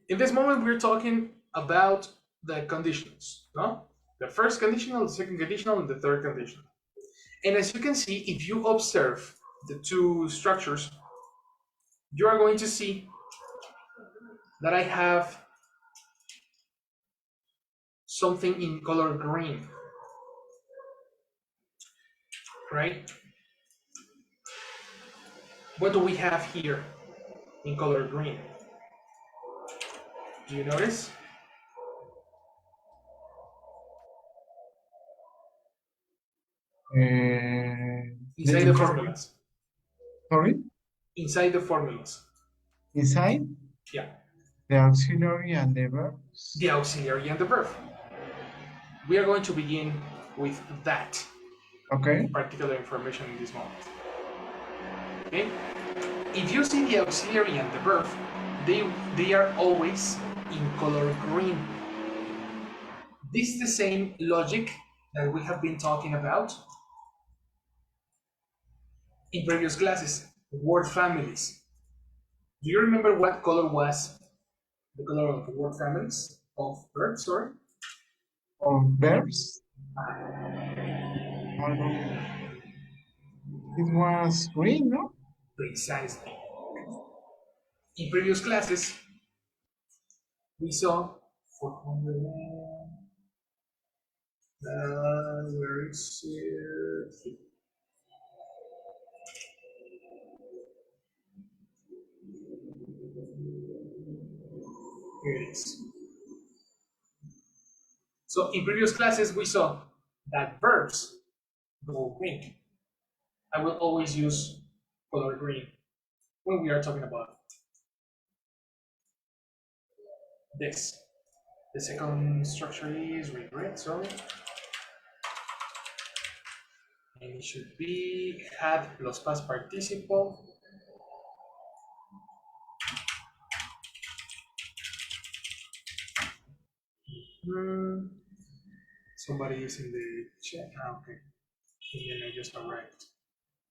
In this moment, we're talking about the conditionals, no? The first conditional, the second conditional, and the third conditional. And as you can see, if you observe the two structures, you are going to see that I have something in color green, right? What do we have here in color green? Do you notice? Inside the formulas. Sorry? Inside the formulas. Inside? Yeah. The auxiliary and the verbs? The auxiliary and the verb. We are going to begin with that Okay. particular information in this moment. Okay? If you see the auxiliary and the verb, they are always in color green. This is the same logic that we have been talking about in previous classes, word families. Do you remember what color was the color of the word families of verbs, sorry? Of verbs? I don't know. It was green, no? Precisely. In previous classes, we saw 400. Where is it? Here it is. So in previous classes, we saw that verbs go green. I will always use color green when we are talking about this. The second structure is regret, sorry. And it should be had plus past participle. Somebody is in the chat. Okay. And then I just arrived.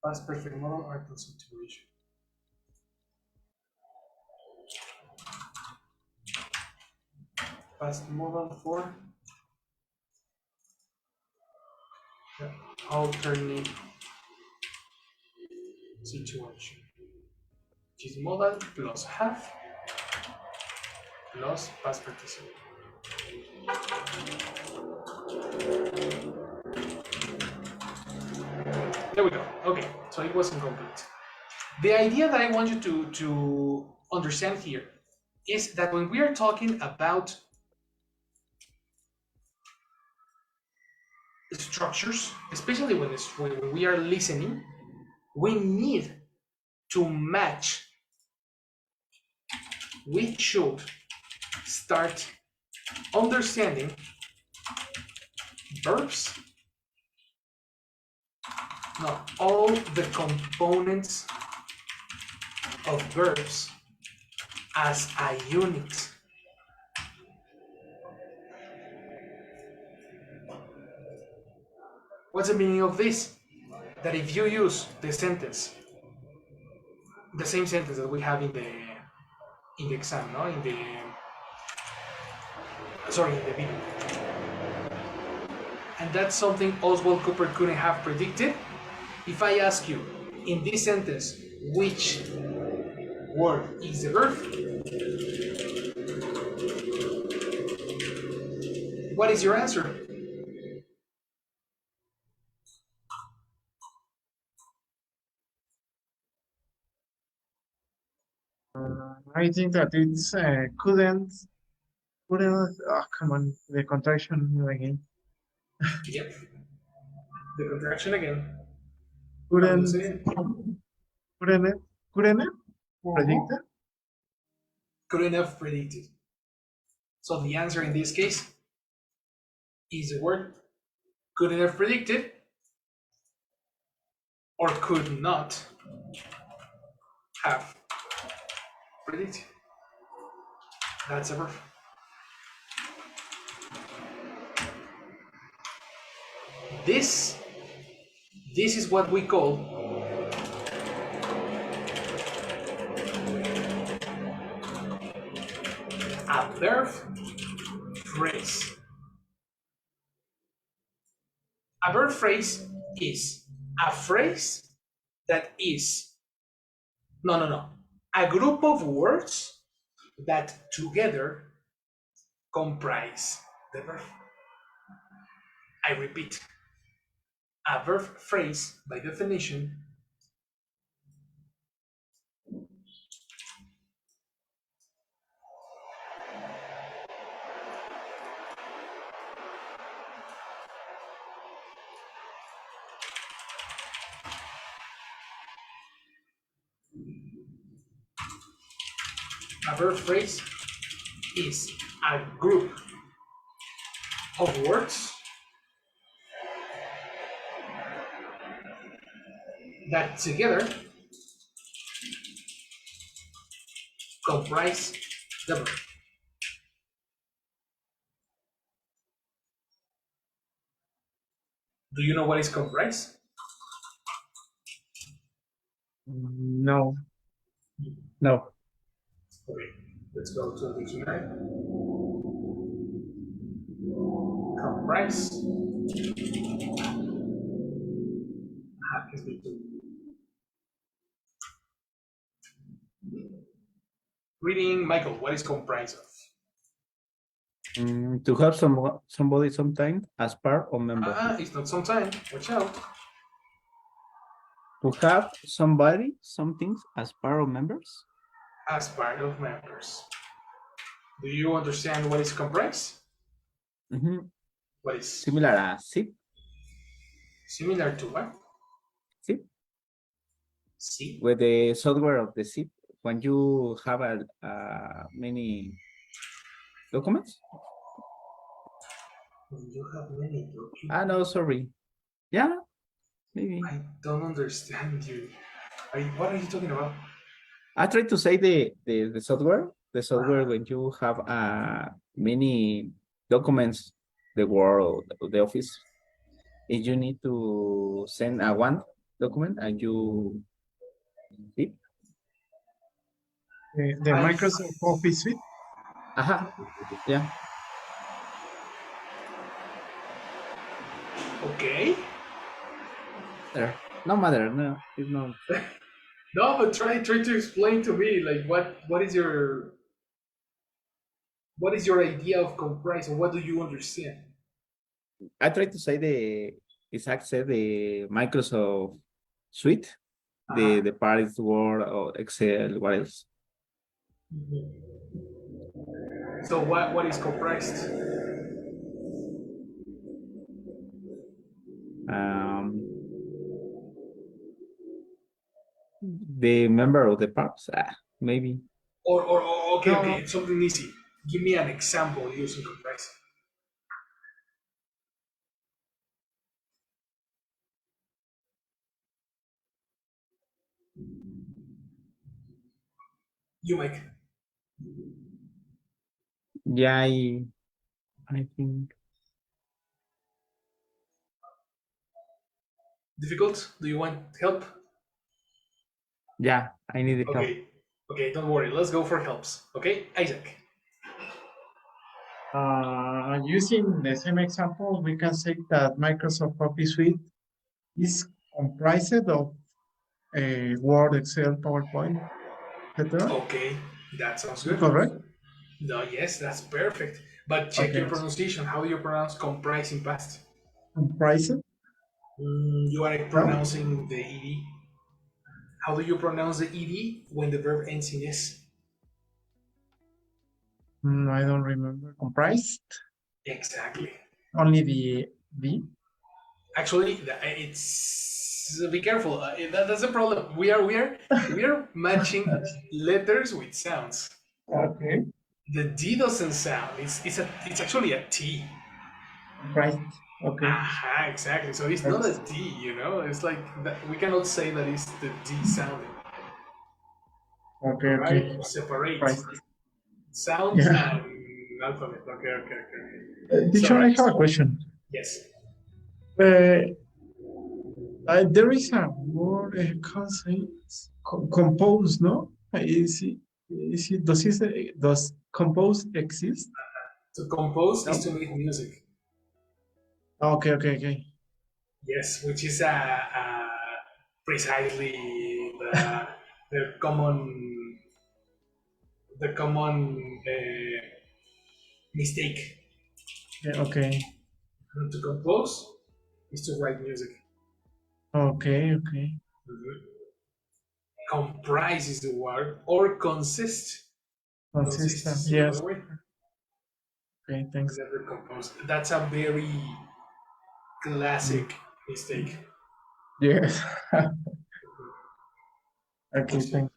Past perfect model art situation. Past model for the alternate situation. Which is modal plus have plus past participle. There we go. Okay, so it was incomplete. The idea that I want you to understand here is that when we are talking about structures, especially when we are listening, we need to match. We should start understanding verbs, not all the components of verbs as a unit. What's the meaning of this? That if you use the sentence, the same sentence that we have in the exam, no, in the video, and that's something Oswald Cooper couldn't have predicted. If I ask you in this sentence, which word is the verb? What is your answer? I think that it's couldn't. Oh, come on, the contraction again. Yep. The contraction again. Couldn't. Couldn't. Couldn't predict it? Couldn't have predicted. So the answer in this case is the word couldn't have predicted or could not have predicted. That's a verb. This is what we call a verb phrase. A verb phrase is a phrase that is, no, a group of words that together comprise the verb. I repeat, a verb phrase, by definition, a verb phrase is a group of words that together comprise the verb. Do you know what is comprise? No. No. Okay, let's go to the dictionary. Comprise. Reading, Michael, what is comprised of? To have somebody sometime as part or member. It's not sometime. Watch out. To have somebody, some things as part of members. As part of members. Do you understand what is comprised? What is similar a zip? Similar to what? Zip. See? With the software of the zip, when you have many documents. When you have many documents. No, sorry. Yeah, maybe. I don't understand you. What are you talking about? I try to say the software. The software when you have many documents, the Word or the Office, if you need to send one document and you zip. The Microsoft Office suite. Yeah. Okay. There. No matter. No, it's not. No, but try to explain to me, like, what is your idea of comprise, and what do you understand? I try to say the Microsoft suite, the part is Word or Excel, what else? So what is comprised? The member of the parts, maybe. Or okay, No. okay, it's something easy. Give me an example using comprise. You, Mike. Yeah, I think. Difficult? Do you want help? Yeah, I need help. Okay, don't worry. Let's go for helps. Okay, Isaac. Using the same example, we can say that Microsoft Office suite is comprised of Word, Excel, PowerPoint, etc. Okay, that sounds good. Correct? No, yes, that's perfect. But check your pronunciation. How do you pronounce comprise in past? Comprised? You are pronouncing the ed. How do you pronounce the ed when the verb ends in s? I don't remember. Comprised? Exactly. Only the V? Actually, it's be careful. That's the problem. We are matching letters with sounds. Okay. The D doesn't sound. It's actually a T. Right. Okay. Exactly. So it's not a D. It's like that, we cannot say that it's the D sounding. Okay. Right? Okay. Separate Right. sounds Yeah. and alphabet. Okay. Teacher, I have a question. Yes. There is a word, I can't say, compose, no? Does compose exist? To compose No. is to make music. Okay. Yes, which is precisely the common mistake. Yeah, okay. To compose is to write music. Okay. Mhm. Comprise is the word, or consist. Consist Consistent. is the Yes. other way. Okay, thanks. Never compose. That's a very classic mistake. Yes. Okay, thanks.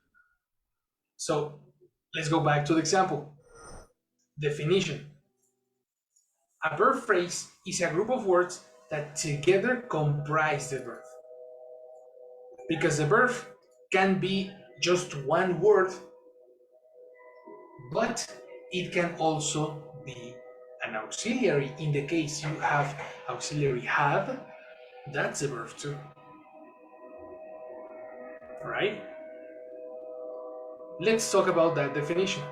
So let's go back to the example. Definition. A verb phrase is a group of words that together comprise the verb. Because the verb can be just one word, but it can also be an auxiliary. In the case you have auxiliary have, that's a verb too. All right? Let's talk about that definition.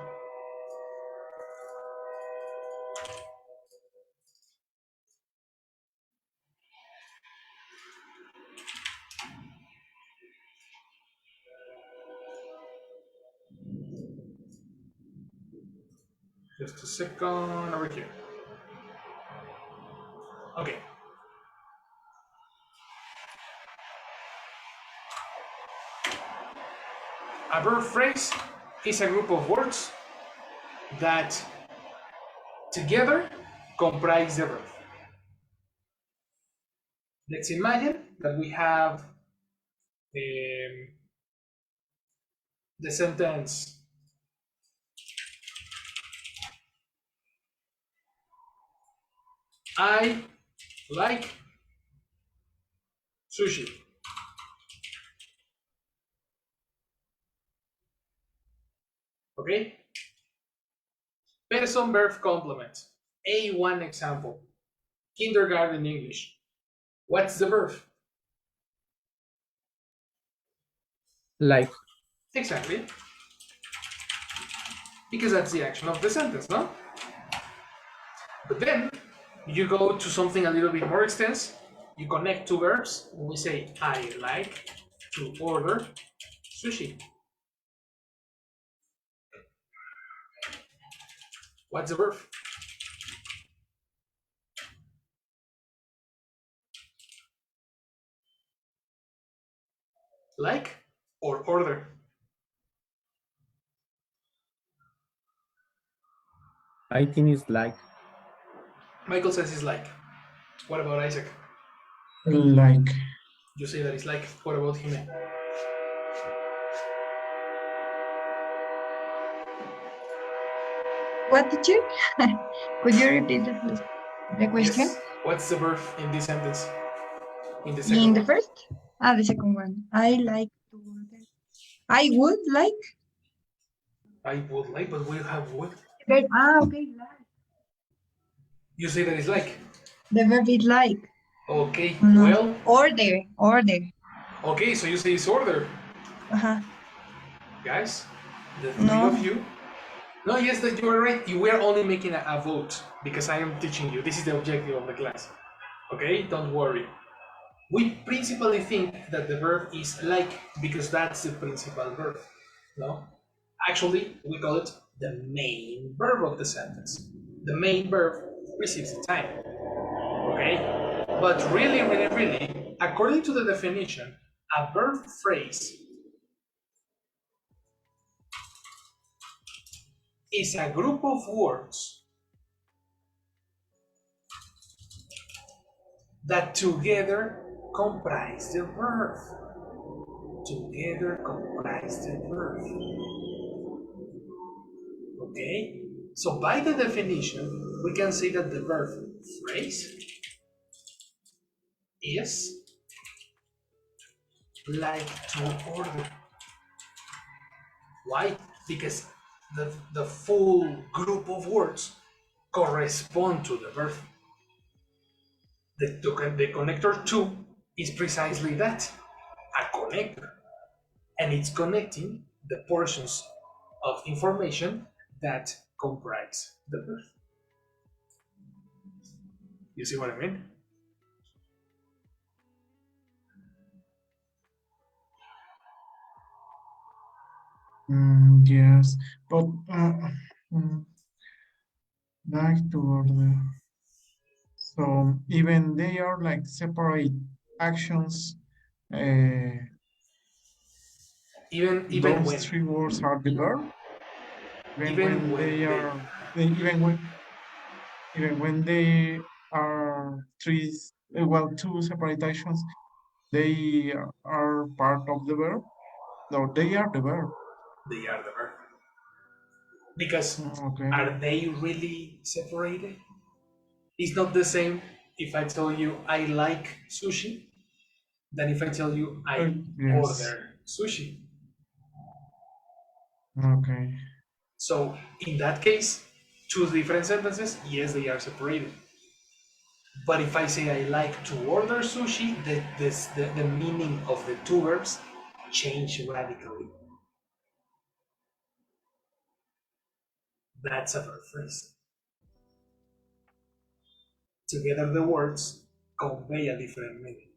Just a second over here. Okay. A verb phrase is a group of words that together comprise the verb. Let's imagine that we have the sentence I like sushi. Okay? Person verb complement. A1 example. Kindergarten English. What's the verb? Like. Exactly. Because that's the action of the sentence, no? But then you go to something a little bit more extensive. You connect two verbs. We say I like to order sushi. What's the verb? Like or order? I think it's like. Michael says it's like. What about Isaac? Like. You say that it's like. What about him? What did you? Could you repeat the question? Yes. What's the verb in this sentence? In the In second the one? first? The second one. I like to order. I would like. I would like, but we have would. Okay, like. You say that it's like. The verb is like. Okay, No. well. Order. Okay, so you say it's order. Uh-huh. Guys, the three No. of you. No, yes, that you are right. We are only making a vote because I am teaching you. This is the objective of the class. Okay, don't worry. We principally think that the verb is like because that's the principal verb. No? Actually, we call it the main verb of the sentence. The main verb receives the time. Okay? But really, according to the definition, a verb phrase is a group of words that together comprise the verb. Together comprise the verb. Okay? So by the definition, we can say that the verb phrase is like to order. Why? Because the full group of words correspond to the verb. The connector to is precisely that, a connector. And it's connecting the portions of information that comprise the verb. You see what I mean? Yes, but back to order. So even they are like separate actions. Even Those when, three words are the verb. Even even when when they they, are, even when they are three, well, two separate actions, they are part of the verb. No, they are the verb. they are the verb. Because Okay. are they really separated? It's not the same if I tell you I like sushi than if I tell you I Yes. order sushi. Okay. So in that case, two different sentences, yes, they are separated. But if I say I like to order sushi, the meaning of the two verbs change radically. That's a verb phrase. Together the words convey a different meaning.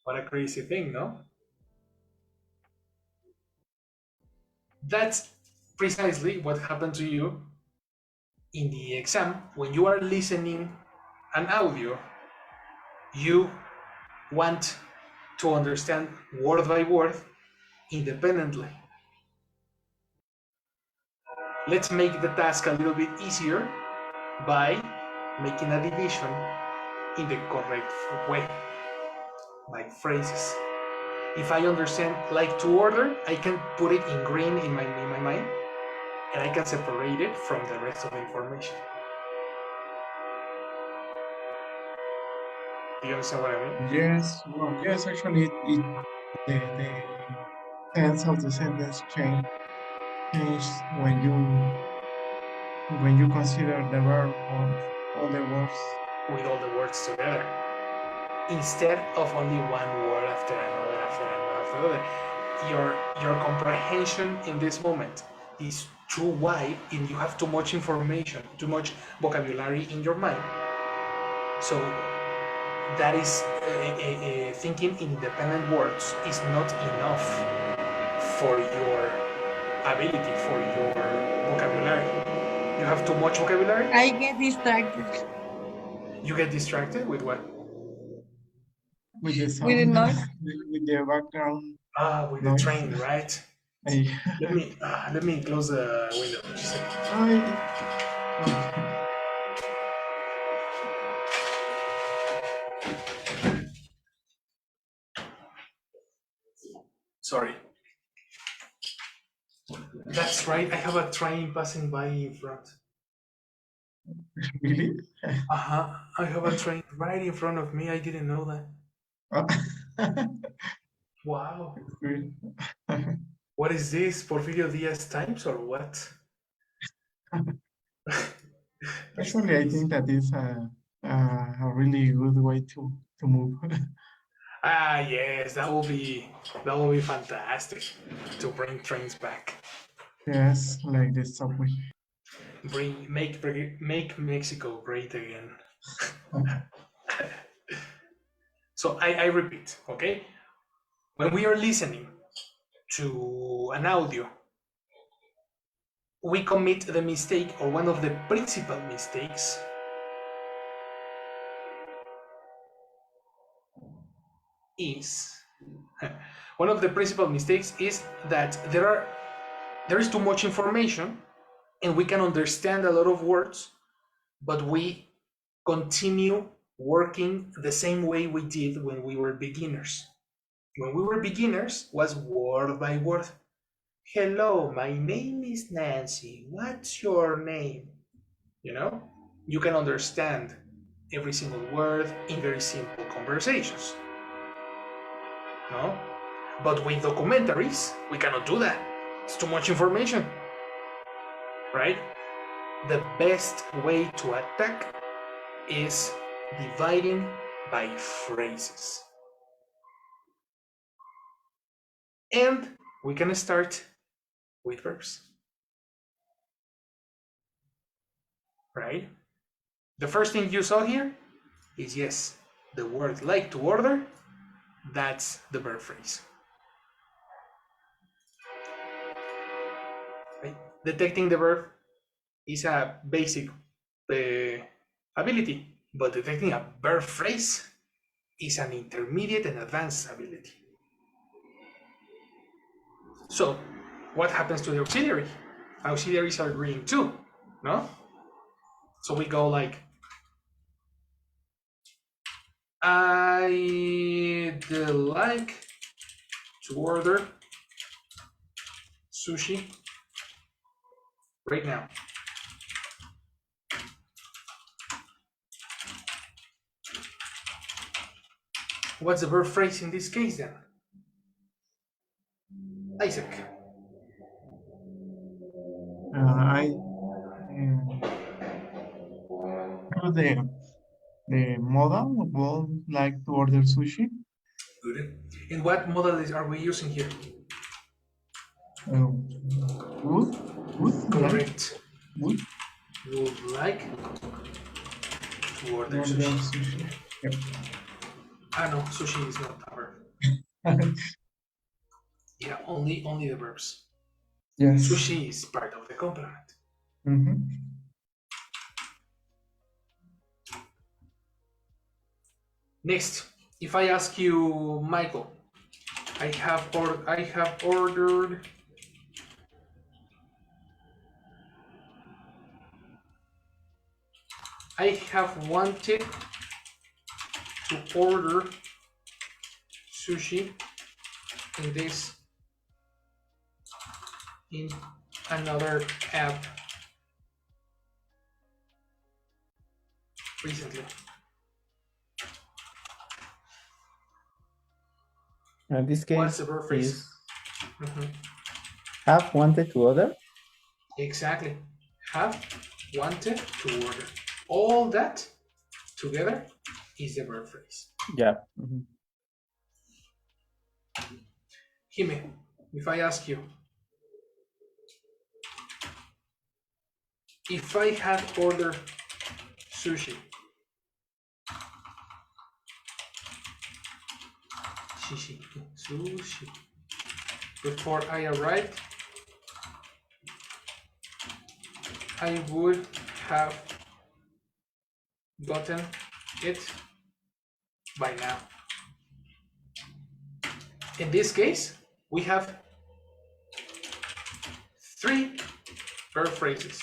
What a crazy thing, no? That's precisely what happened to you in the exam when you are listening an audio. You want to understand word by word independently. Let's make the task a little bit easier by making a division in the correct way, like phrases. If I understand like to order, I can put it in green in my mind, and I can separate it from the rest of the information. Do you understand what I mean? Yes. Well, yes. Actually, the sense of the sentence changes when you consider the verb of all the words. With all the words together, instead of only one word after another, after another, after another. Your comprehension in this moment is too wide, and you have too much information, too much vocabulary in your mind. So that is thinking in independent words is not enough for your ability, for your vocabulary. You have too much vocabulary. I get distracted You get distracted with what? With the with the sound, noise. with the background With the noise. train, right? I, Let me close the window. Just a second. I, okay. Sorry. That's right. I have a train passing by in front. Really? I have a train right in front of me. I didn't know that. Wow. Really? What is this? Porfirio Diaz Times or what? Actually, I think that is a really good way to move. Yes, that will be fantastic to bring trains back. Yes, like the subway. Make Mexico great again. So I repeat, okay? When we are listening to an audio, we commit the mistake, or one of the principal mistakes is one of the principal mistakes is that there is too much information, and we can understand a lot of words, but we continue working the same way we did when we were beginners. When we were beginners was word by word. Hello, my name is Nancy. What's your name? You can understand every single word in very simple conversations. No? But with documentaries, we cannot do that. It's too much information. Right? The best way to attack is dividing by phrases. And we can start with verbs. Right? The first thing you saw here is yes, the word like to order, that's the verb phrase. Right? Detecting the verb is a basic ability, but detecting a verb phrase is an intermediate and advanced ability. So, what happens to the auxiliary? Auxiliaries are green too, no? So we go like, I'd like to order sushi right now. What's the verb phrase in this case then? Isaac. I do the modal would like to order sushi. Good. And what modal are we using here? Would like Correct. would Would like to order order sushi. sushi. Yep. Ah no, sushi is not a verb. Yeah, only the verbs. Yes. Sushi is part of the complement. Mhm. Next, if I ask you, Michael, I have ordered I have wanted to order sushi in another app recently. In this What's case, the verb phrase? is have wanted to order. Exactly. Have wanted to order. All that together is the verb phrase. Yeah. Jime, if I ask you, if I had ordered sushi, sushi, before I arrived, I would have gotten it by now. In this case, we have three verb phrases.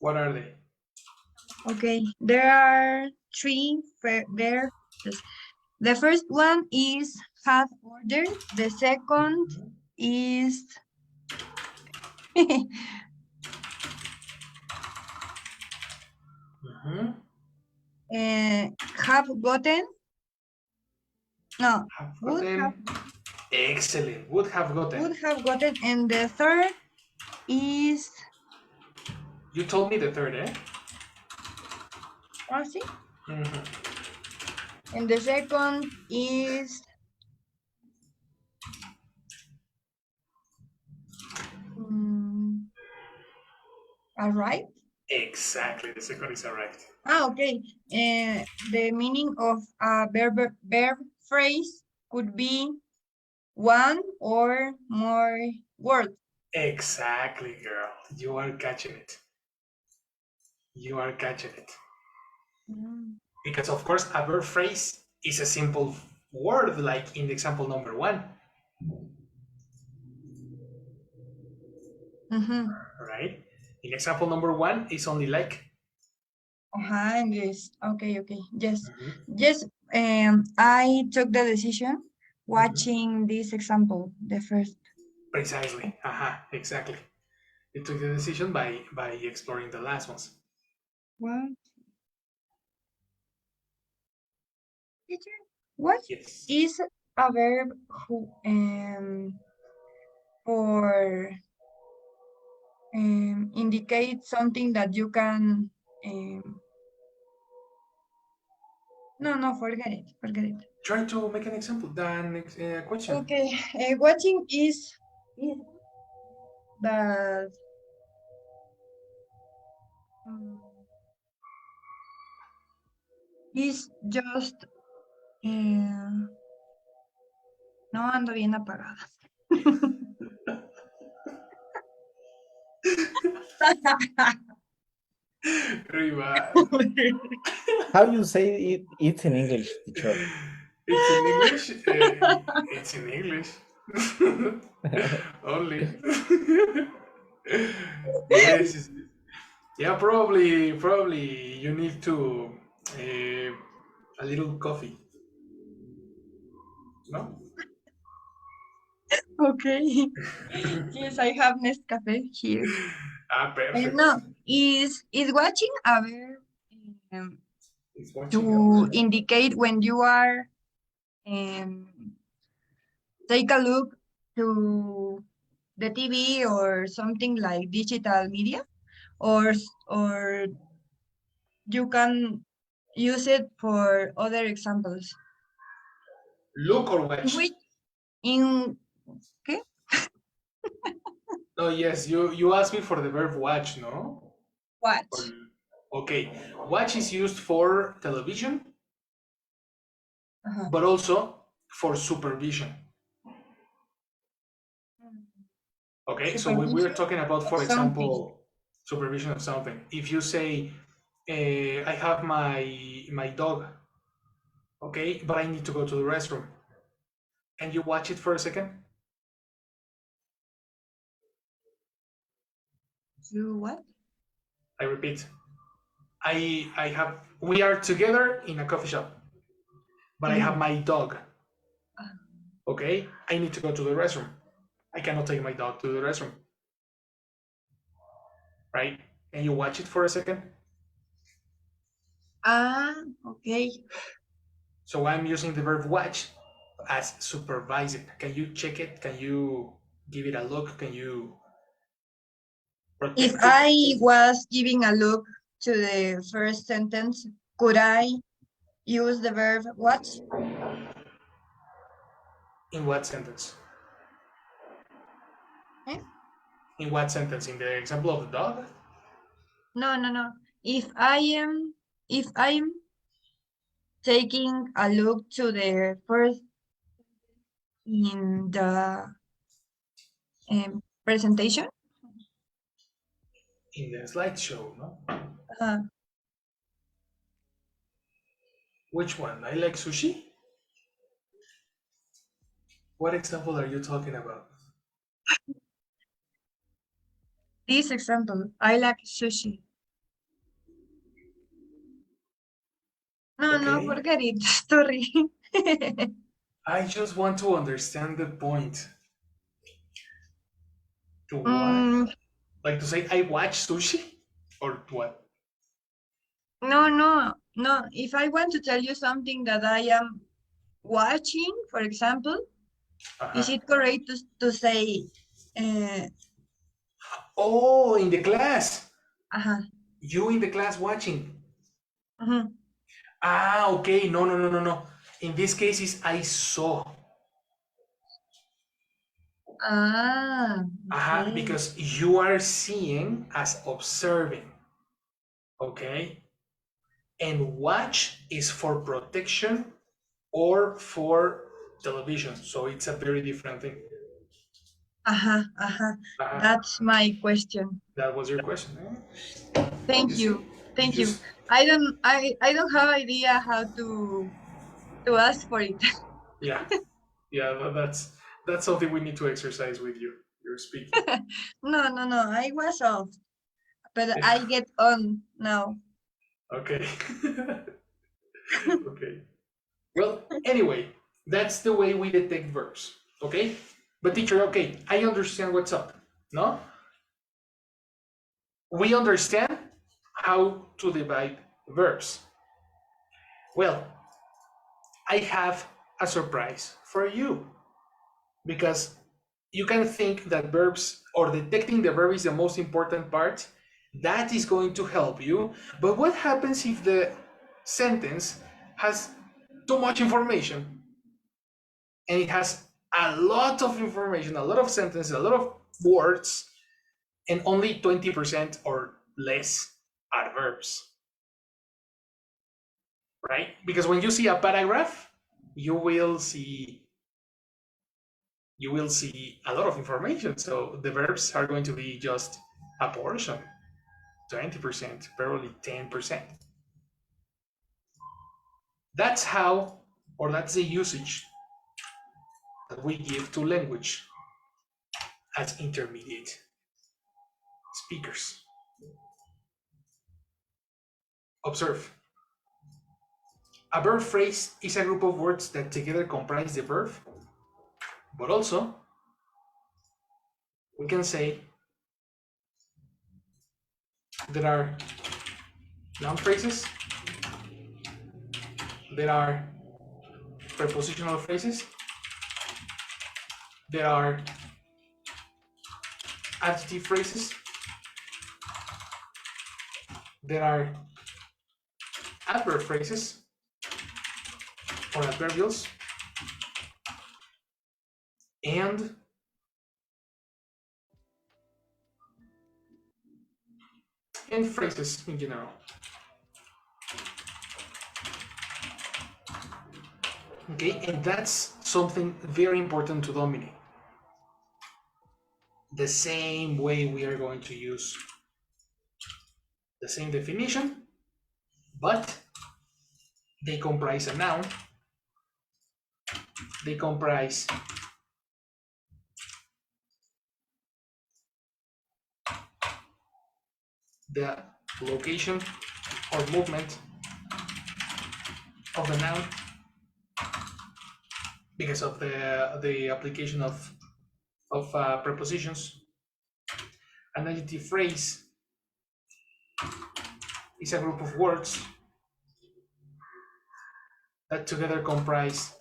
What are they? Okay, there are three verbs. The first one is have ordered. The second is have gotten. No, Have would have gotten. Excellent. Would have gotten. would have gotten, and the third is You told me the third, eh? see? And the second is arrive. Exactly. The second is arrived. Okay. The meaning of a verb phrase could be one or more words. Exactly, girl. You are catching it. You are catching it. Because, of course, a verb phrase is a simple word, like in the example number one. Right? In example number one, it's only like. Yes. Okay. Yes. Yes. I took the decision watching this example, the first. Precisely. Exactly. You took the decision by exploring the last ones. What? Teacher, what Yes. is a verb who for indicate something that you can No, forget it. Forget it. Try to make an example, then question. Okay, watching is but mm, is just no ando bien apagada. Very bad. How you say it? It's in English, teacher. It's in English. It's in English. Only. Yes. Yeah, probably you need to a little coffee. No. Okay. Yes, I have Nescafe here. Perfect. No, is watching a verb It's watching. to indicate when you are um, take a look to the TV or something like digital media, or you can use it for other examples. Look or In watch. which in okay? Oh yes, you asked me for the verb watch, no? Watch. Okay, watch is used for television, Uh-huh. but also for supervision. Okay, so when we're Supervision talking about, of for something. example, supervision of something, if you say, I have my dog, okay, but I need to go to the restroom, can you watch it for a second? You what? I repeat, we are together in a coffee shop, but I have Mhm. my dog, okay, I need to go to the restroom. I cannot take my dog to the restroom, right? Can you watch it for a second? Ah, okay. So I'm using the verb watch as supervise it. Can you check it? Can you give it a look? Can you If protect it? I was giving a look to the first sentence, could I use the verb watch? In what sentence? Eh? In what sentence? In the example of the dog? No. If I am taking a look to the first in the presentation, In the slideshow, no? uh, Which one? I like sushi? What example are you talking about? this example, I like sushi. No, Okay. forget it. Sorry. I just want to understand the point. To what? Mm, Like to say I watch sushi? Or what? no. If I want to tell you something that I am watching, for example, is Uh-huh. it correct to say, uh, Oh, in the class. uh-huh, You in the class watching. mhm. Ah, okay. No. In this case, is I saw. Ah, okay. Because you are seeing as observing. Okay. And watch is for protection or for television. So it's a very different thing. Uh, That's my question. that was your question. You Thank see? you. You Thank you. just, I don't have idea how to ask for it. yeah. That's something we need to exercise with you. You're speaking. No. I was off, but I get on now. Okay. Okay. Well, anyway, that's the way we detect verbs. Okay? But teacher, okay, I understand what's up. No? We understand how to divide verbs. Well, I have a surprise for you because you can think that verbs or detecting the verb is the most important part. That is going to help you. But what happens if the sentence has too much information, and it has a lot of information, a lot of sentences, a lot of words, and only 20% or less are verbs. Right? Because when you see a paragraph, you will see a lot of information. So the verbs are going to be just a portion, 20%, probably 10%. That's how, or that's the usage that we give to language as intermediate speakers. Observe. A verb phrase is a group of words that together comprise the verb, but also we can say there are noun phrases, there are prepositional phrases, there are adjective phrases, there are adverb phrases or adverbials, and phrases in general. Okay, and that's something very important to dominate. The same way we are going to use the same definition, but they comprise a noun, they comprise the location or movement of the noun because of the application of prepositions. An adjective phrase is a group of words that together comprise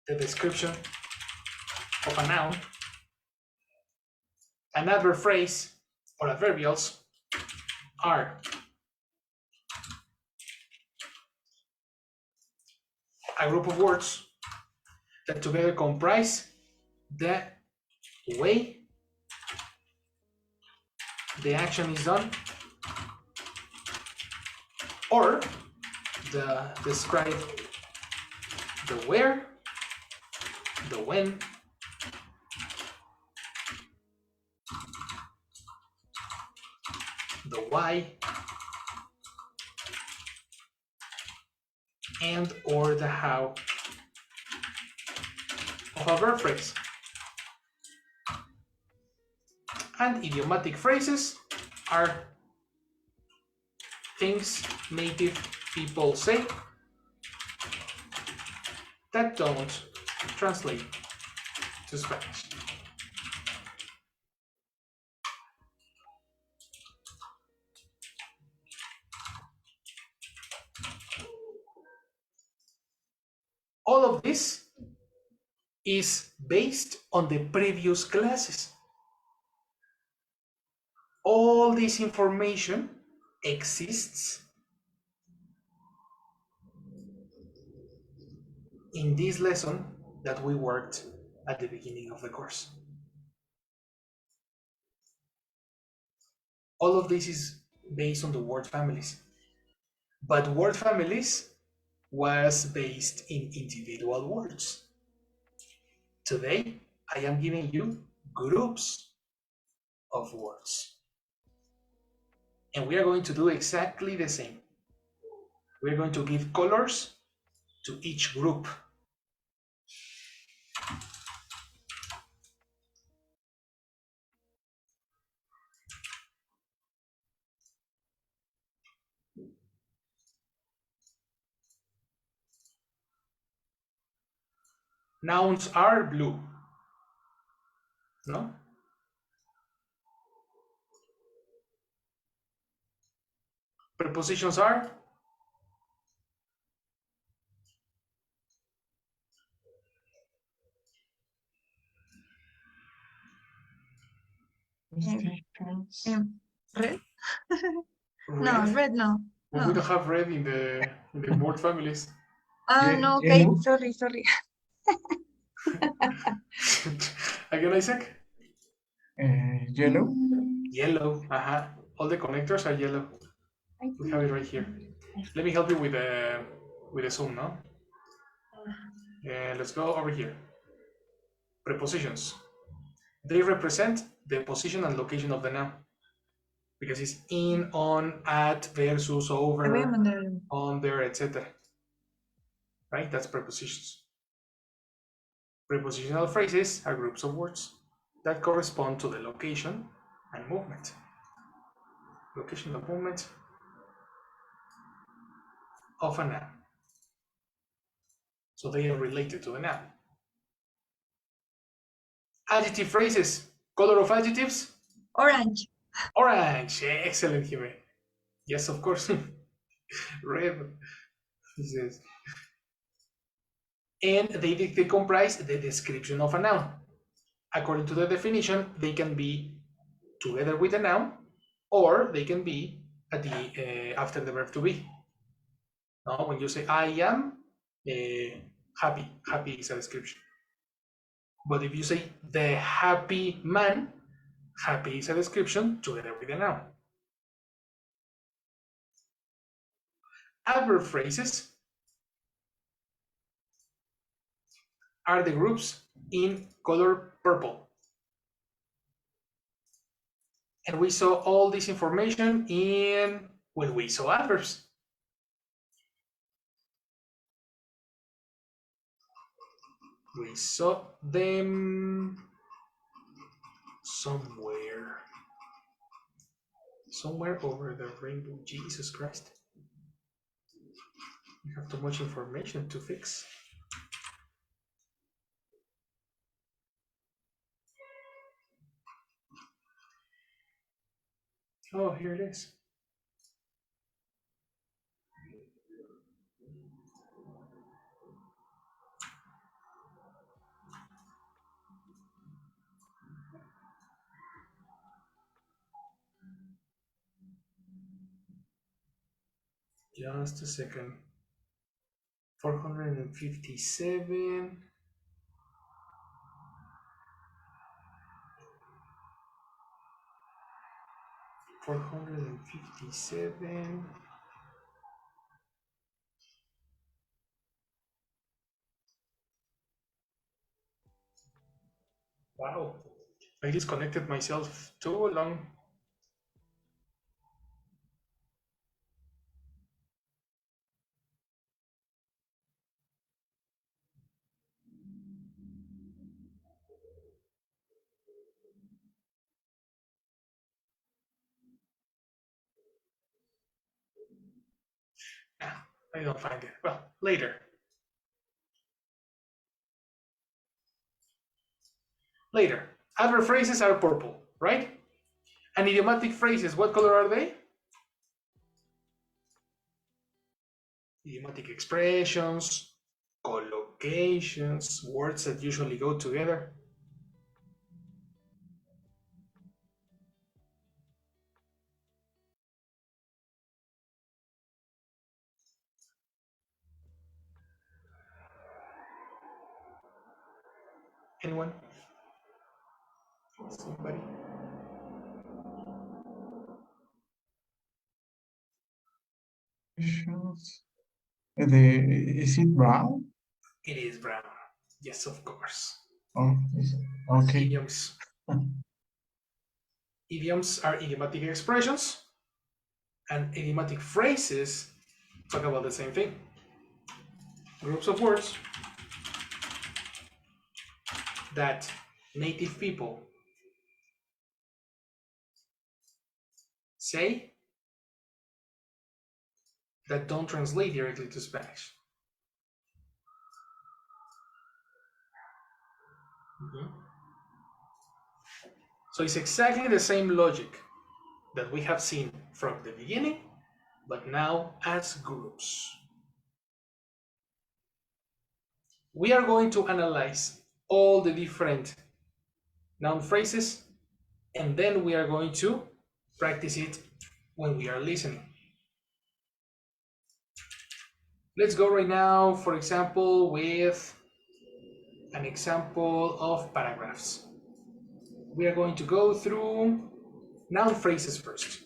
the description of a noun. An adverb phrase or adverbials are a group of words that together comprise the way the action is done, or describe the where, the when, the why, and or the how of a verb phrase. And idiomatic phrases are things native people say that don't translate to Spanish. All of this is based on the previous classes. All this information exists in this lesson that we worked at the beginning of the course. All of this is based on the word families, but word families was based in individual words. Today, I am giving you groups of words. And we are going to do exactly the same. We're going to give colors to each group. Nouns are blue. No? Prepositions are Red? No, red. red no. When we don't have red in the word families. No, okay, Yellow. sorry. Again, Isaac? Yellow. Yellow. All the connectors are yellow. We have it right here. Let me help you with the zoom, no? Let's go over here. Prepositions. They represent the position and location of the noun. Because it's in, on, at, versus, Te voy a over, mandar. on, there, etc. Right? That's prepositions. Prepositional phrases are groups of words that correspond to the location and movement. Location and movement of a noun. So they are related to the noun. Adjective phrases. Color of adjectives? Orange. Orange. Excellent, Hime. Yes, of course. Red. He says. And they comprise the description of a noun. According to the definition, they can be together with a noun, or they can be at the after the verb to be. Now, when you say I am happy, happy is a description. But if you say the happy man, happy is a description together with a noun. Adverb phrases are the groups in color purple. And we saw all this information in when we saw adverbs. We saw them somewhere over the rainbow. Jesus Christ. We have too much information to fix. Oh, here it is. Just a second. 457. Wow. I disconnected myself too long. I don't find it. Well, later. Later. Adverb phrases are purple, right? And idiomatic phrases, what color are they? Idiomatic expressions, collocations, words that usually go together. Anyone? Somebody? Is it brown? It is brown. Yes, of course. Oh, okay. Idioms. Idioms are idiomatic expressions, and idiomatic phrases talk about the same thing. Groups of words that native people say that don't translate directly to Spanish. So it's exactly the same logic that we have seen from the beginning, but now as groups. We are going to analyze all the different noun phrases, and then we are going to practice it when we are listening. Let's go right now, for example, with an example of paragraphs. We are going to go through noun phrases first.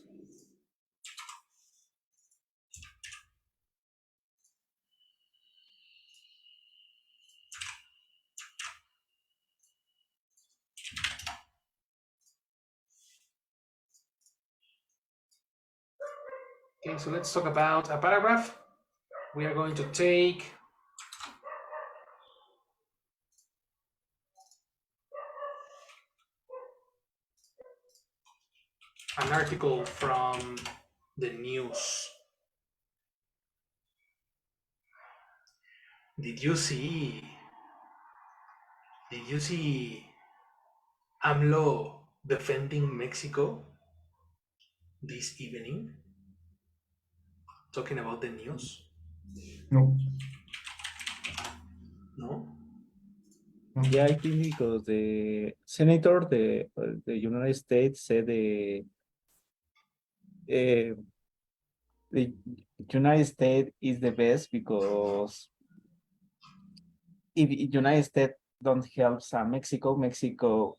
Okay, so let's talk about a paragraph. We are going to take an article from the news. Did you see AMLO defending Mexico this evening? Talking about the news? No. No? Yeah, I think because the senator, the United States said uh, the United States is the best because if United States don't help Mexico, Mexico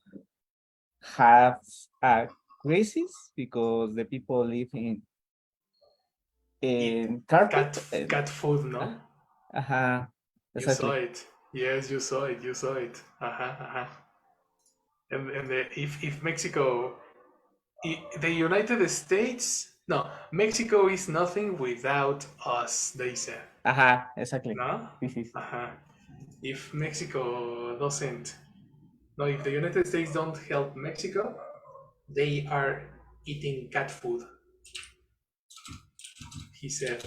has a crisis because the people live Eat in carpet. cat food, no? You saw Exactly. it. Yes, you saw it. You saw it. And if Mexico, the United States, no, Mexico is nothing without us, they said. Exactly. No? This is. If Mexico doesn't, no, if the United States don't help Mexico, they are eating cat food, he said.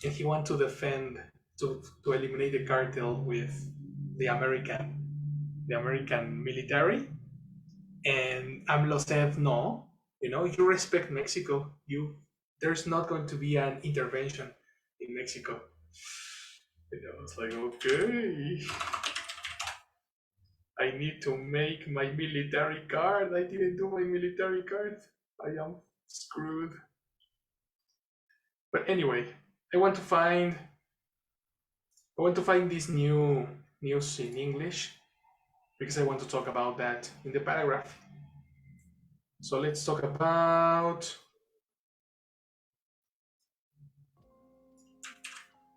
And he wants to defend, to eliminate the cartel with the American military. And AMLO said, no, you respect Mexico. There's not going to be an intervention in Mexico. And I was like, okay, I need to make my military card. I didn't do my military card. I am screwed. But anyway, I want to find this new news in English because I want to talk about that in the paragraph. So let's talk about.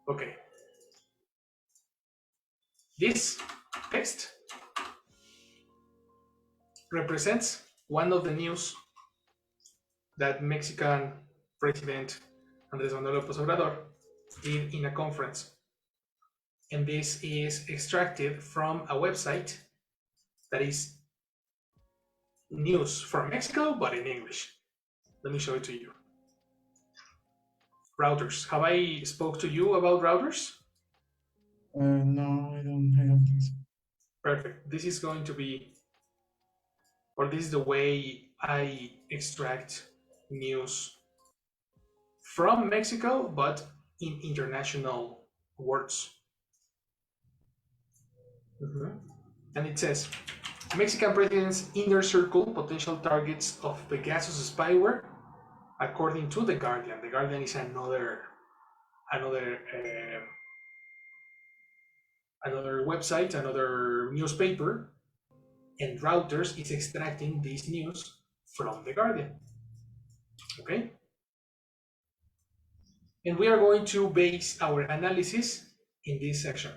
Okay. This text represents one of the news that Mexican President Andrés Manuel López Obrador did in a conference. And this is extracted from a website that is news from Mexico, but in English. Let me show it to you. Routers. Have I spoke to you about routers? No, I don't think so. Perfect. This is going to be, or this is the way I extract news from Mexico, but in international words. And it says, Mexican president's inner circle potential targets of Pegasus spyware, according to The Guardian. The Guardian is another website, another newspaper, and Reuters is extracting this news from The Guardian. Okay? And we are going to base our analysis in this section.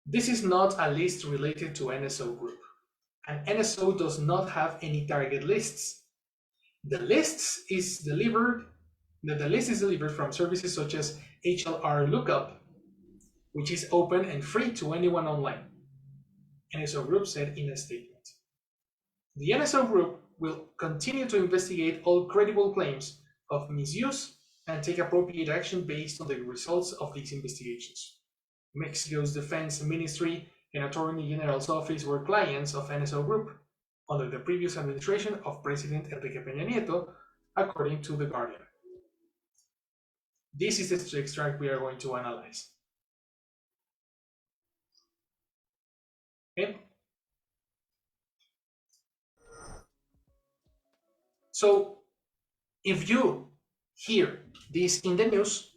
This is not a list related to NSO group. An NSO does not have any target lists. The list is delivered from services such as HLR Lookup, which is open and free to anyone online, NSO Group said in a statement. The NSO Group will continue to investigate all credible claims of misuse and take appropriate action based on the results of these investigations. Mexico's Defense Ministry and Attorney General's office were clients of NSO Group under the previous administration of President Enrique Peña Nieto, according to The Guardian. This is the extract we are going to analyze. Okay? So, if you Here, this in the news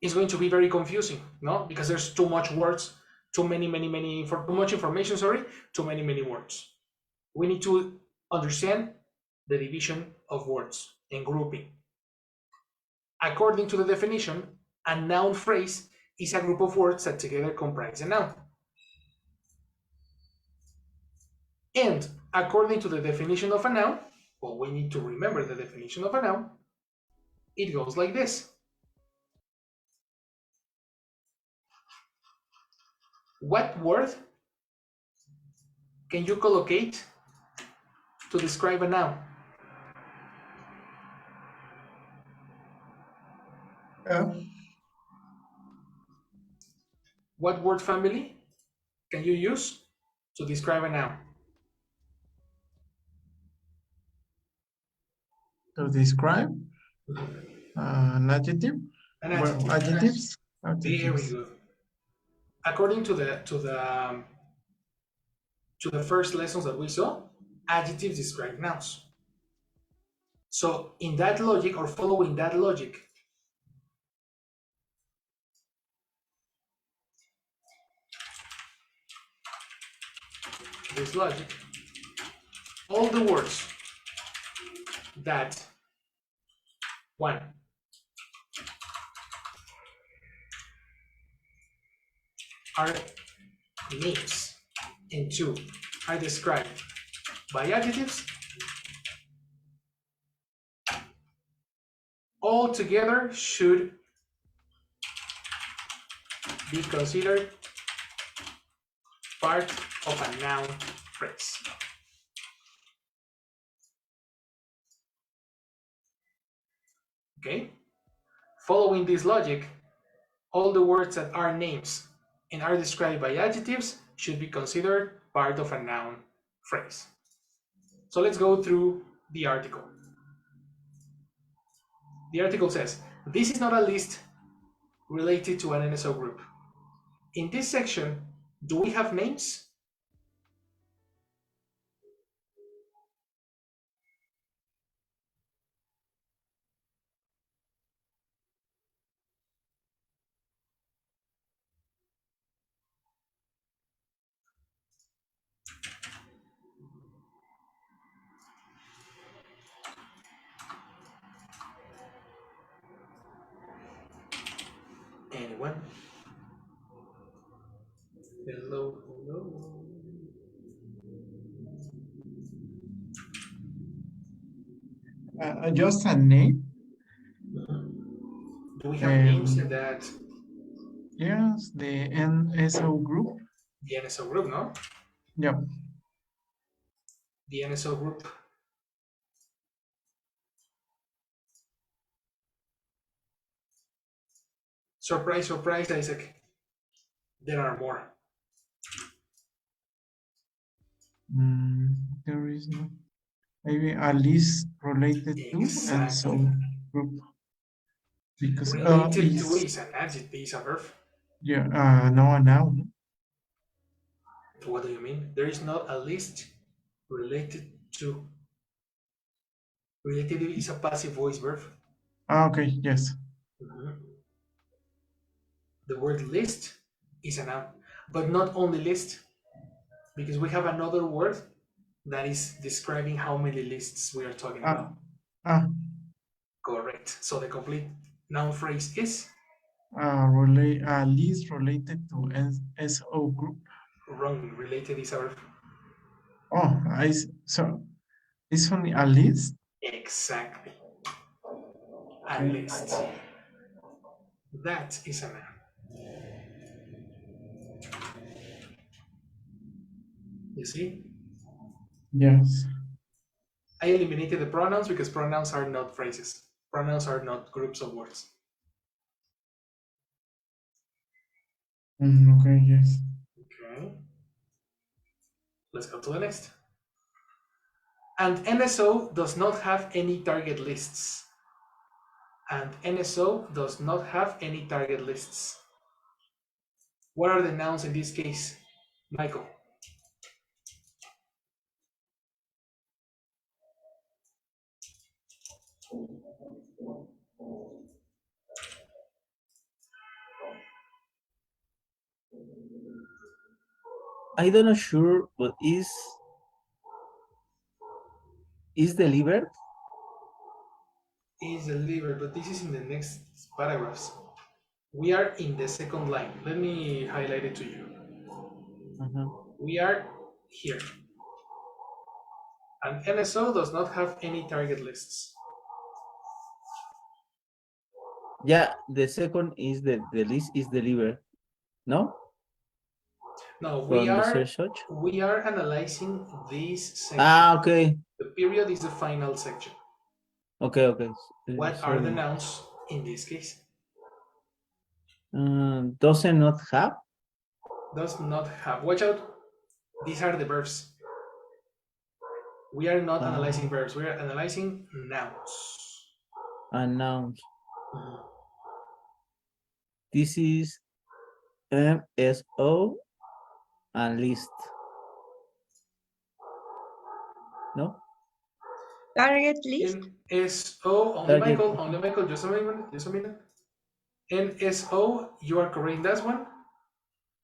is going to be very confusing, no? Because there's too much words, too much information, sorry, too many words. We need to understand the division of words and grouping. According to the definition, a noun phrase is a group of words that together comprise a noun. And according to the definition of a noun, well, we need to remember the definition of a noun. It goes like this. What word can you collocate to describe a noun? What word family can you use to describe a noun? To describe an adjective? An adjective. Well, adjectives? Very Adjectives. good. According to the first lessons that we saw, adjectives describe nouns. So in that logic, or following that logic, this logic, all the words that one are names and two are described by adjectives, all together should be considered part of a noun phrase. Okay? Following this logic, all the words that are names and are described by adjectives should be considered part of a noun phrase. So let's go through the article. The article says, this is not a list related to an NSO group. In this section, do we have names? Anyone? Hello, hello. Just a name? Do we have names in that? Yes, the NSO group. The NSO group, no? Yep. The NSO group. Surprise, surprise, Isaac. There are more. There is no. Maybe a list related to NSO group. Because Related to is an adjective, is a verb. yeah, no, a noun. What do you mean? There is not a list related to. Related is a passive voice verb. Okay, yes. The word list is a noun, but not only list, because we have another word that is describing how many lists we are talking about. Correct. So the complete noun phrase is? A list related to NSO group. Wrong. Related is a verb. Oh, so it's only a list? Exactly. A list. That is a noun. You see? Yes. I eliminated the pronouns because pronouns are not phrases. Pronouns are not groups of words. Okay, yes. Okay. Let's go to the next. And NSO does not have any target lists. And NSO does not have any target lists. What are the nouns in this case, Michael? I don't know sure, but is delivered? Is delivered, but this is in the next paragraphs. We are in the second line. Let me highlight it to you. We are here. An NSO does not have any target lists. Yeah, the second is the list is delivered. No? No, From the search. we are analyzing this section. Ah, okay. The period is the final section. Okay, okay. What are the nouns in this case? Does not have? Does not have. Watch out. These are the verbs. We are not analyzing verbs. We are analyzing nouns. Nouns. This is MSO and list. No? Target list? NSO, only Michael, just a minute. NSO, you are correct in that one.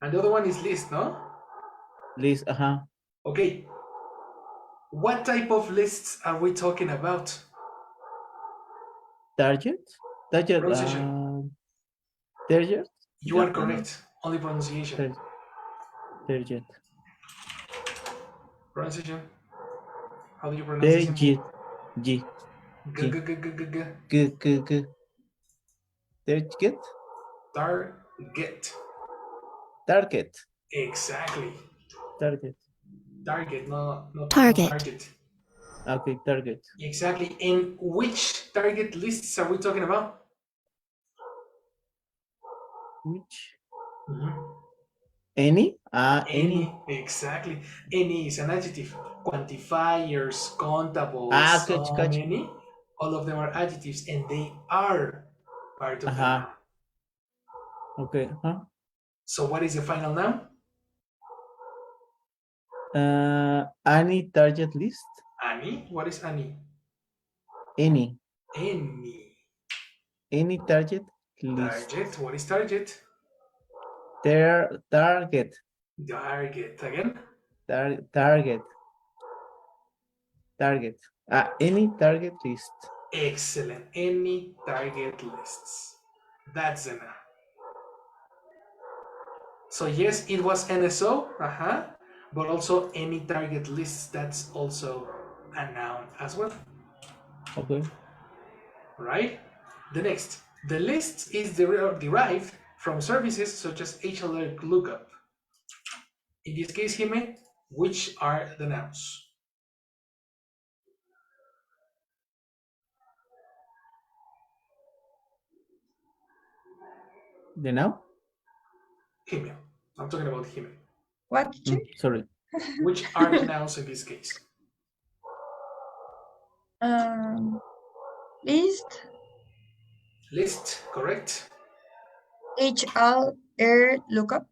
And the other one is list, no? List, Okay. What type of lists are we talking about? Target? Target. Pronunciation. Target? You are correct. Only pronunciation. Target. Pronunciation. How do you pronounce this? G. Target. Target. Exactly. Target. Target, no Target. target. Okay, target. Exactly. And which target lists are we talking about? Which? Any? Any. Exactly. Any is an adjective. Quantifiers, countables, catch. many. All of them are adjectives, and they are part of the noun. Okay. So what is the final noun? Any target list? Any. What is any? Any. Any. Any target list. Target. What is target? Target. Target. Again? Target. Any target list. Excellent. Any target lists. That's the noun. So yes, it was NSO, but also any target lists, that's also a noun as well. Okay. Right? The next. The list is derived from services such as HLR lookup. In this case, Jime, which are the nouns? The noun? Jime. I'm talking about Jime. What? Sorry. Which are the nouns in this case? List. List, correct? HLR lookup.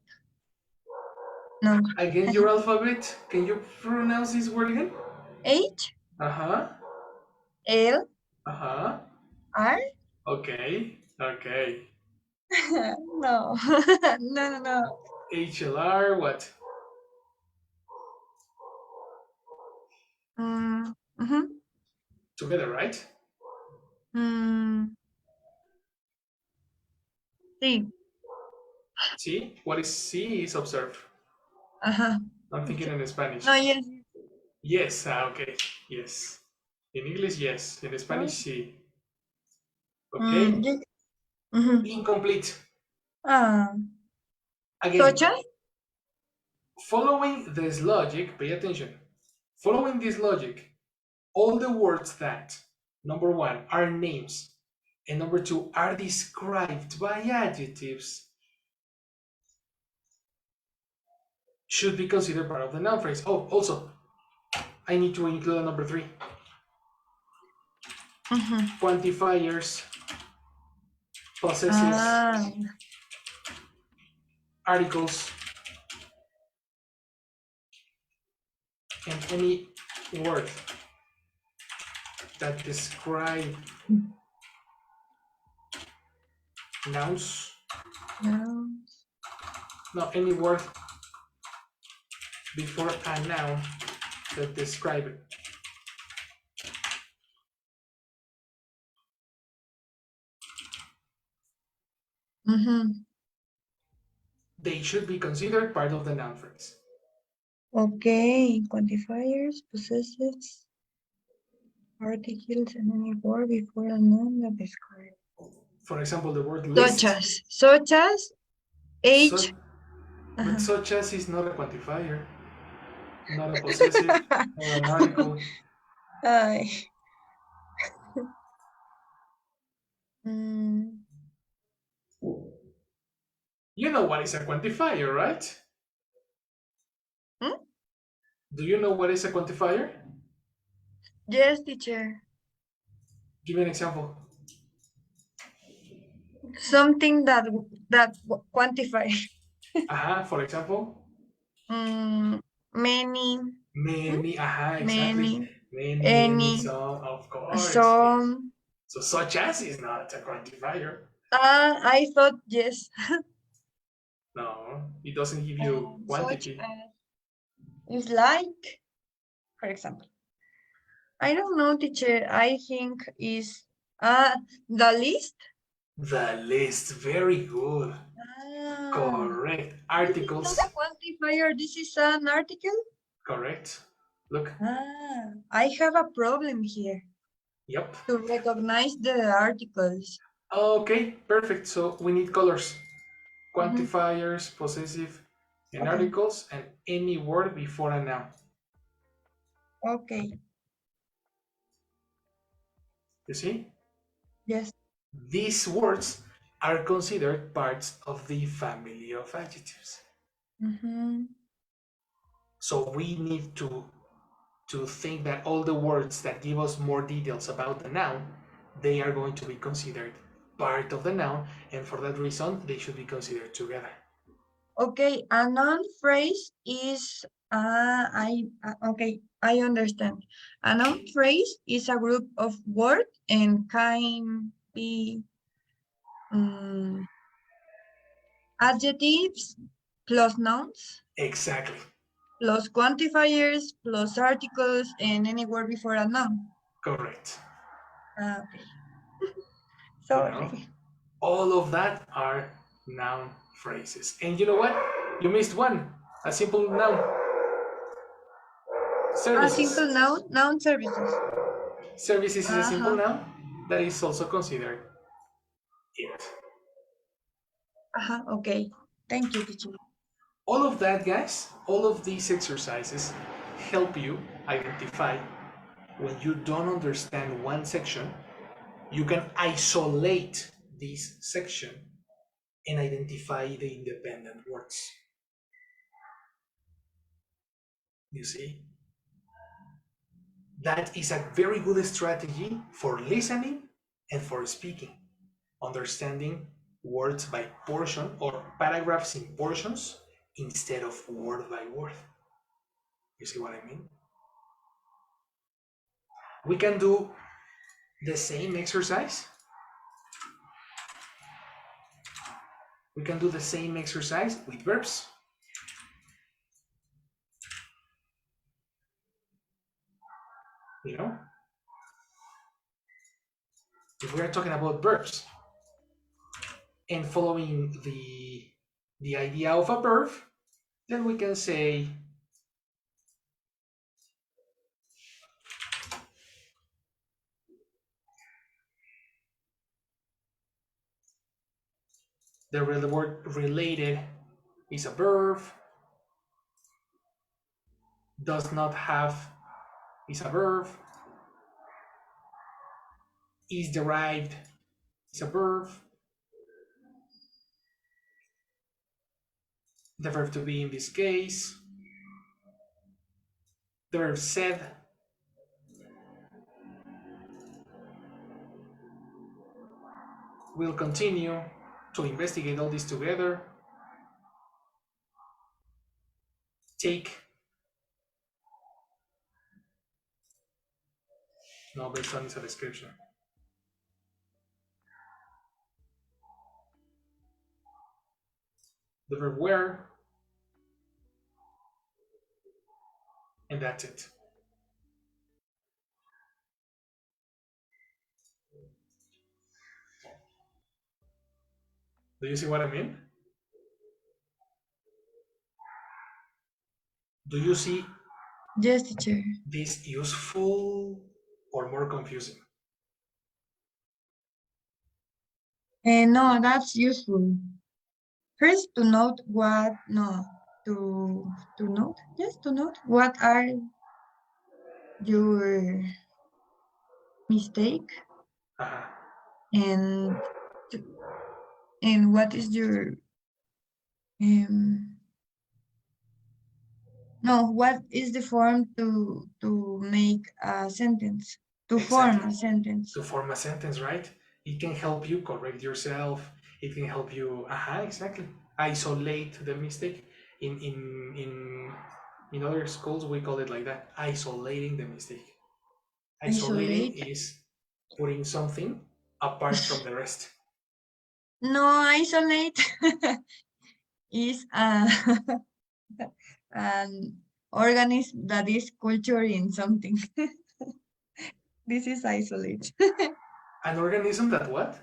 No. Again, your alphabet. Can you pronounce this word again? H. L. R. Okay. No. No. HLR, what? Together, right? C. C? What is C? Is observe. I'm thinking in Spanish. No, yes. Yes, okay. Yes. In English, yes. In Spanish, sí. Okay. Incomplete. Again, Such as? following this logic, pay attention. Following this logic, all the words that, number one, are names, and number two, are described by adjectives, should be considered part of the noun phrase. Oh, also, I need to include a number three. Quantifiers, possessives, articles, and any word that describe nouns No, any word before a noun that describe it. They should be considered part of the noun phrase. Okay, quantifiers, possessives, articles, and any word before a noun that describe. For example, the word list. Such as, age. So, but such as is not a quantifier, not a possessive, or an article. You know what is a quantifier, right? Hmm? Do you know what is a quantifier? Yes, teacher. Give me an example. Something that quantify. For example. Many. Many, exactly. Many. Many, any, Any. some, of course. Some. So such as is not a quantifier. I thought yes. No, it doesn't give you Such quantity. as is like, for example. I don't know, teacher. I think is the list. The list, very good. Correct. This is not Articles, a quantifier. This is an article. correct. Look, I have a problem here yep. to recognize the articles. Okay, perfect. So we need colors. Quantifiers, possessive, and Okay. articles, and any word before a noun. Okay. You see? Yes. These words are considered parts of the family of adjectives. So we need to think that all the words that give us more details about the noun, they are going to be considered part of the noun, and for that reason, they should be considered together. Okay, a noun phrase is okay, I understand. A noun phrase is a group of words and can be adjectives plus nouns Exactly. plus quantifiers plus articles and any word before a noun. Correct. Okay. You know, Sorry. all of that are noun phrases. And you know what? You missed one. A simple noun. A Services. simple noun services. Services is a simple noun that is also considered it. Okay. Thank you, teacher. All of that, guys, all of these exercises help you identify when you don't understand one section, you can isolate this section and identify the independent words. You see? That is a very good strategy for listening and for speaking. Understanding words by portion or paragraphs in portions instead of word by word. You see what I mean? We can do the same exercise. We can do the same exercise with verbs. You know? If we are talking about verbs and following the idea of a verb, then we can say the word related is a verb, does not have is a verb, is derived is a verb, the verb to be in this case, the verb said, we'll continue to investigate all this together. Take, no, based on is a description. the verb were, and that's it. Do you see what I mean? Do you see Yes, teacher. this useful or more confusing? No, that's useful. First, to note what, no, to note, yes, to note what are your mistake Uh-huh. and to- and what is your um no, what is the form to make a sentence, to form Exactly. a sentence. To form a sentence, right? It can help you correct yourself. It can help you, exactly, isolate the mistake. In other schools, we call it like that, isolating the mistake. Isolating Isolate. is putting something apart from the rest. No, isolate is an organism that is cultured in something. This is isolate. An organism that what?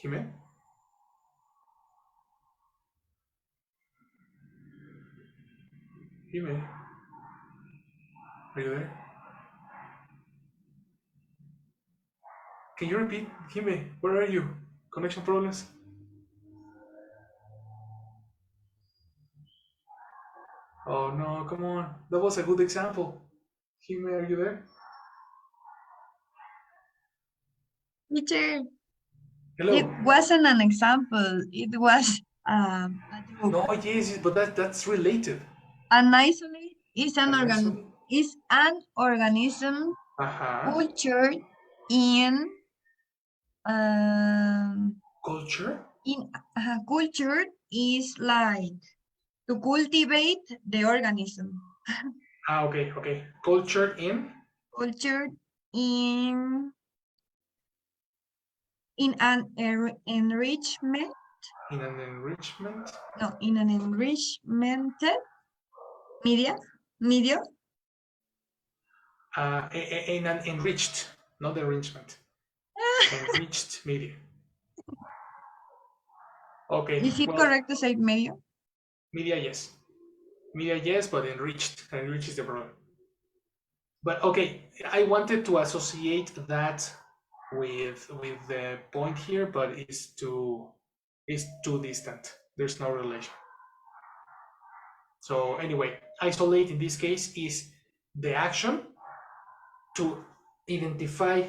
Jime? Jime? Are you there? Can you repeat? Jime, where are you? Connection problems? Oh no, come on. That was a good example. Jime, are you there? Teacher, Hello. it wasn't an example. It was a joke. No, yes, but that's related. An isolate is An isolate. an organism cultured in Culture? cultured is like to cultivate the organism. Okay, okay. Culture in? Cultured in an enrichment. In an enrichment? No, in an enrichment media. Media. In an enriched, not enrichment. Enriched media. Okay, Is it well, correct to say media? media, yes. Media, yes, but enriched. Enriched is the problem. But okay, I wanted to associate that with the point here, but it's too distant. There's no relation. So anyway, isolate in this case is the action to identify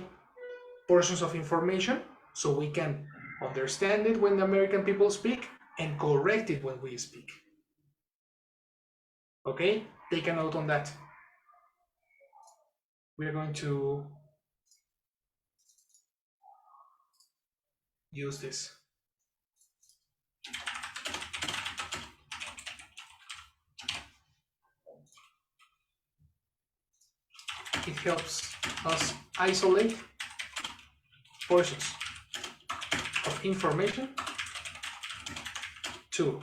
portions of information so we can understand it when the American people speak and correct it when we speak. Okay, take a note on that. We're going to use this. It helps us isolate portions of information to,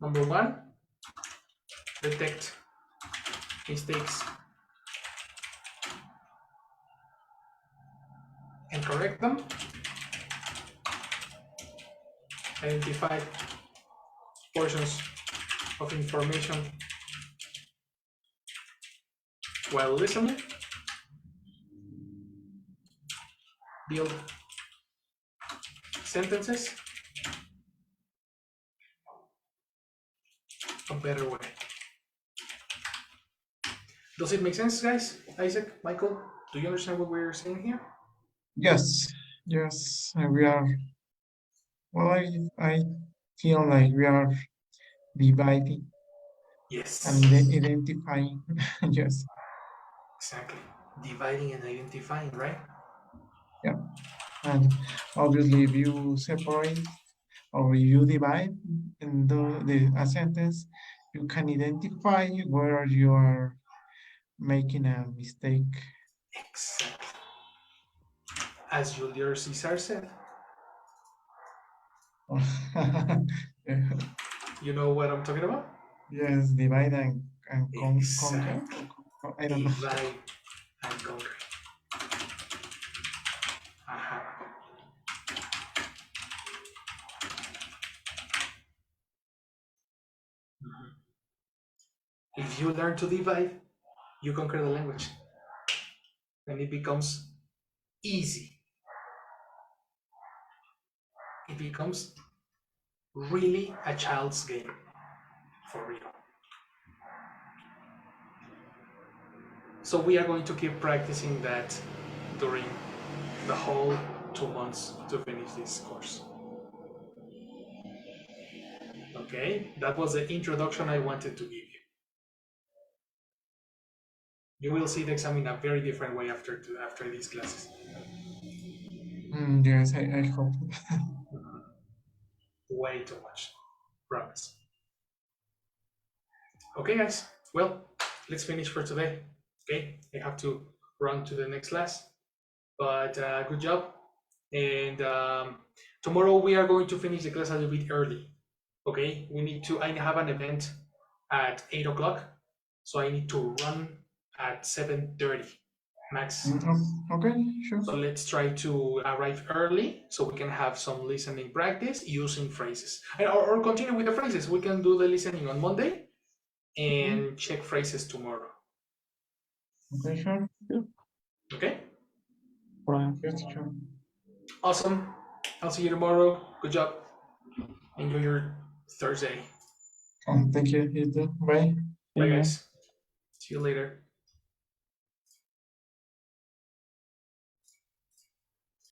number one, detect mistakes and correct them, identify portions of information while listening, build sentences a better way. Does it make sense, guys? Isaac, Michael, do you understand what we're saying here? Yes, yes, we are. Well, I feel like we are dividing Yes, and identifying. Yes, exactly. Dividing and identifying, right? yeah. And obviously, if you separate or you divide in a sentence, you can identify where you are making a mistake. Exactly. as Julius Caesar said. You know what I'm talking about? Yes, divide and conquer. Exactly. I don't know. Divide and conquer. Ajá. Mhm. If you learn to divide, you conquer the language. And it becomes easy. It becomes really a child's game. For real. So we are going to keep practicing that during the whole 2 months to finish this course. Okay, that was the introduction I wanted to give you. You will see the exam in a very different way after these classes. Yes, I hope. Way too much, promise. Okay, guys. Well, let's finish for today. Okay, I have to run to the next class, but good job. And tomorrow we are going to finish the class a little bit early. Okay, I have an event at 8 o'clock, so I need to run at 7:30 max. Okay, sure. So let's try to arrive early so we can have some listening practice using phrases. Or continue with the phrases. We can do the listening on Monday and check phrases tomorrow. Okay, sure. Okay? Yes, sure. Awesome. I'll see you tomorrow. Good job. Enjoy your Thursday. Thank you. You too. Bye. Bye, guys. See you later.